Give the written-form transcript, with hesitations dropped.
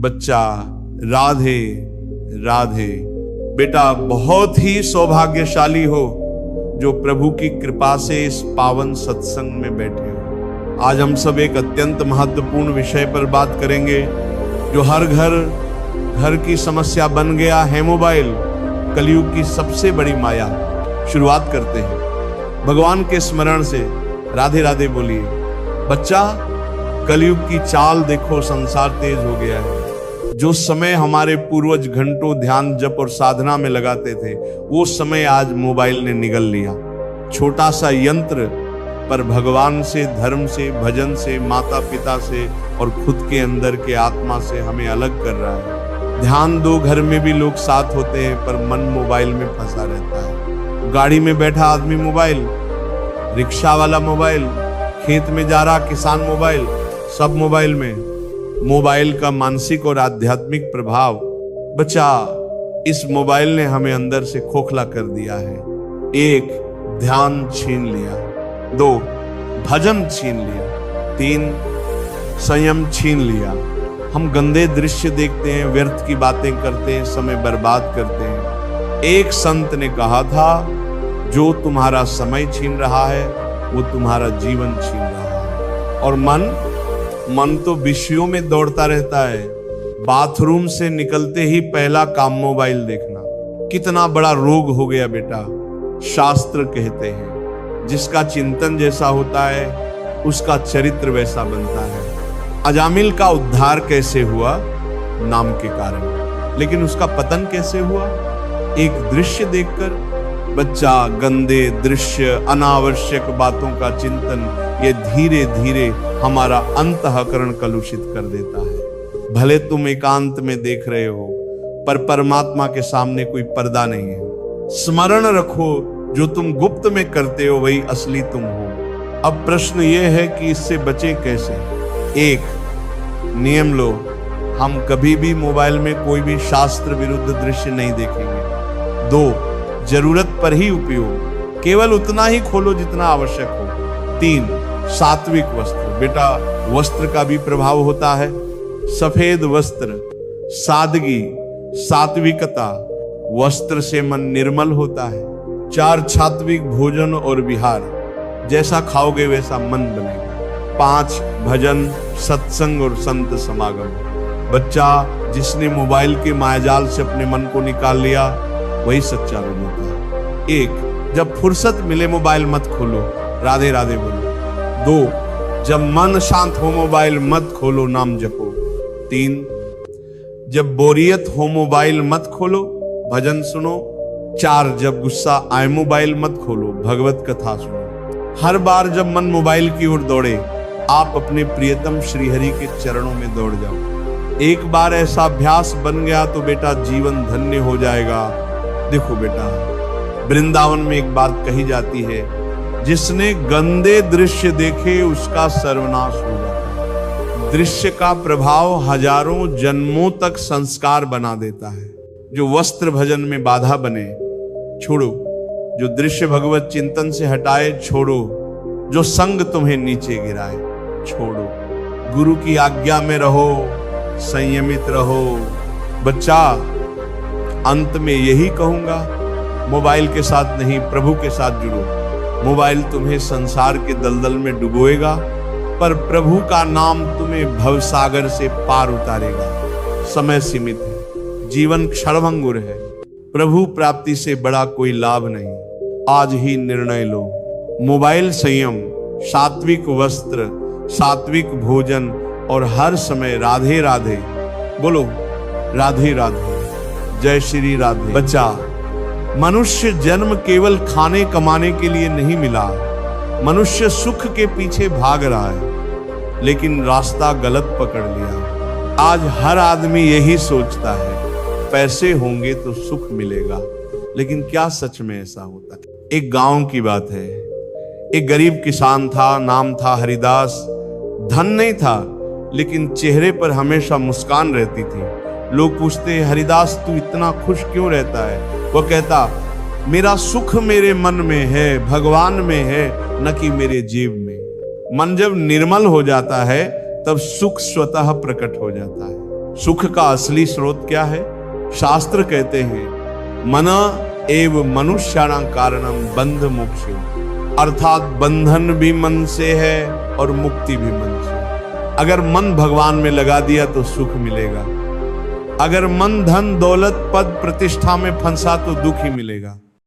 बच्चा राधे राधे। बेटा बहुत ही सौभाग्यशाली हो जो प्रभु की कृपा से इस पावन सत्संग में बैठे हो। आज हम सब एक अत्यंत महत्वपूर्ण विषय पर बात करेंगे जो हर घर की समस्या बन गया है, मोबाइल, कलयुग की सबसे बड़ी माया। शुरुआत करते हैं भगवान के स्मरण से। राधे राधे बोलिए। बच्चा, कलयुग की चाल देखो, संसार तेज हो गया है। जो समय हमारे पूर्वज घंटों ध्यान जप और साधना में लगाते थे, वो समय आज मोबाइल ने निगल लिया। छोटा सा यंत्र पर भगवान से, धर्म से, भजन से, माता पिता से और खुद के अंदर के आत्मा से हमें अलग कर रहा है। ध्यान दो, घर में भी लोग साथ होते हैं पर मन मोबाइल में फंसा रहता है। गाड़ी में बैठा आदमी मोबाइल, रिक्शा वाला मोबाइल, खेत में जा रहा किसान मोबाइल, सब मोबाइल में। मोबाइल का मानसिक और आध्यात्मिक प्रभाव, बच्चा, इस मोबाइल ने हमें अंदर से खोखला कर दिया है। 1, ध्यान छीन लिया। 2, भजन छीन लिया। 3, संयम छीन लिया। हम गंदे दृश्य देखते हैं, व्यर्थ की बातें करते हैं, समय बर्बाद करते हैं। एक संत ने कहा था, जो तुम्हारा समय छीन रहा है वो तुम्हारा जीवन छीन रहा है। और मन तो विषयों में दौड़ता रहता है। बाथरूम से निकलते ही पहला काम मोबाइल देखना। कितना बड़ा रोग हो गया बेटा। शास्त्र कहते हैं, जिसका चिंतन जैसा होता है उसका चरित्र वैसा बनता है। अजामिल का उद्धार कैसे हुआ? नाम के कारण। लेकिन उसका पतन कैसे हुआ? एक दृश्य देखकर। बच्चा, गंदे दृश्य, अनावश्यक बातों का चिंतन, ये धीरे धीरे हमारा अंतःकरण कलुषित कर देता है। भले तुम एकांत में देख रहे हो पर परमात्मा के सामने कोई पर्दा नहीं है। स्मरण रखो, जो तुम गुप्त में करते हो वही असली तुम हो। अब प्रश्न ये है कि इससे बचें कैसे? 1, नियम लो, हम कभी भी मोबाइल में कोई भी शास्त्र विरुद्ध दृश्य नहीं देखेंगे। 2, जरूरत पर ही उपयोग, केवल उतना ही खोलो जितना आवश्यक हो। 3, सात्विक वस्त्र। बेटा, वस्त्र का भी प्रभाव होता है। सफेद वस्त्र, सादगी, सात्विकता, वस्त्र से मन निर्मल होता है। 4, सात्विक भोजन और विहार, जैसा खाओगे वैसा मन बनेगा। 5, भजन, सत्संग और संत समागम। बच्चा, जिसने मोबाइल के मायाजाल से अपने मन को निकाल लिया वही सच्चा लोग होता है। 1, जब फुर्सत मिले मोबाइल मत खोलो, राधे राधे बोलो। 2, जब मन शांत हो मोबाइल मत खोलो, नाम जपो। 3, जब बोरियत हो मोबाइल मत खोलो, भजन सुनो। 4, जब गुस्सा आए मोबाइल मत खोलो, भगवत कथा सुनो। हर बार जब मन मोबाइल की ओर दौड़े, आप अपने प्रियतम श्रीहरि के चरणों में दौड़ जाओ। एक बार ऐसा अभ्यास बन गया तो बेटा जीवन धन्य हो जाएगा। देखो बेटा, वृंदावन में एक बात कही जाती है, जिसने गंदे दृश्य देखे उसका सर्वनाश हो जाता है। दृश्य का प्रभाव हजारों जन्मों तक संस्कार बना देता है। जो वस्त्र भजन में बाधा बने, छोड़ो। जो दृश्य भगवत चिंतन से हटाए, छोड़ो। जो संग तुम्हें नीचे गिराए, छोड़ो। गुरु की आज्ञा में रहो, संयमित रहो। बच्चा, अंत में यही कहूंगा, मोबाइल के साथ नहीं, प्रभु के साथ जुड़ो। मोबाइल तुम्हें संसार के दलदल में डुबोएगा पर प्रभु का नाम तुम्हें भवसागर से पार उतारेगा। समय सीमित है, जीवन क्षणभंगुर है। प्रभु प्राप्ति से बड़ा कोई लाभ नहीं। आज ही निर्णय लो। मोबाइल संयम, सात्विक वस्त्र, सात्विक भोजन और हर समय राधे राधे बोलो। राधे राधे, जय श्री राधे। बच्चा, मनुष्य जन्म केवल खाने कमाने के लिए नहीं मिला। मनुष्य सुख के पीछे भाग रहा है लेकिन रास्ता गलत पकड़ लिया। आज हर आदमी यही सोचता है, पैसे होंगे तो सुख मिलेगा। लेकिन क्या सच में ऐसा होता है? एक गांव की बात है। एक गरीब किसान था, नाम था हरिदास। धन नहीं था लेकिन चेहरे पर हमेशा मुस्कान रहती थी। लोग पूछते, हरिदास तू इतना खुश क्यों रहता है? वो कहता, मेरा सुख मेरे मन में है, भगवान में है, न कि मेरे जेब में। मन जब निर्मल हो जाता है तब सुख स्वतः प्रकट हो जाता है। सुख का असली स्रोत क्या है? शास्त्र कहते हैं मना एव मनुष्याणां कारणम बंध मोक्ष, अर्थात बंधन भी मन से है और मुक्ति भी मन से। अगर मन भगवान में लगा दिया तो सुख मिलेगा, अगर मन धन दौलत पद प्रतिष्ठा में फंसा तो दुख ही मिलेगा।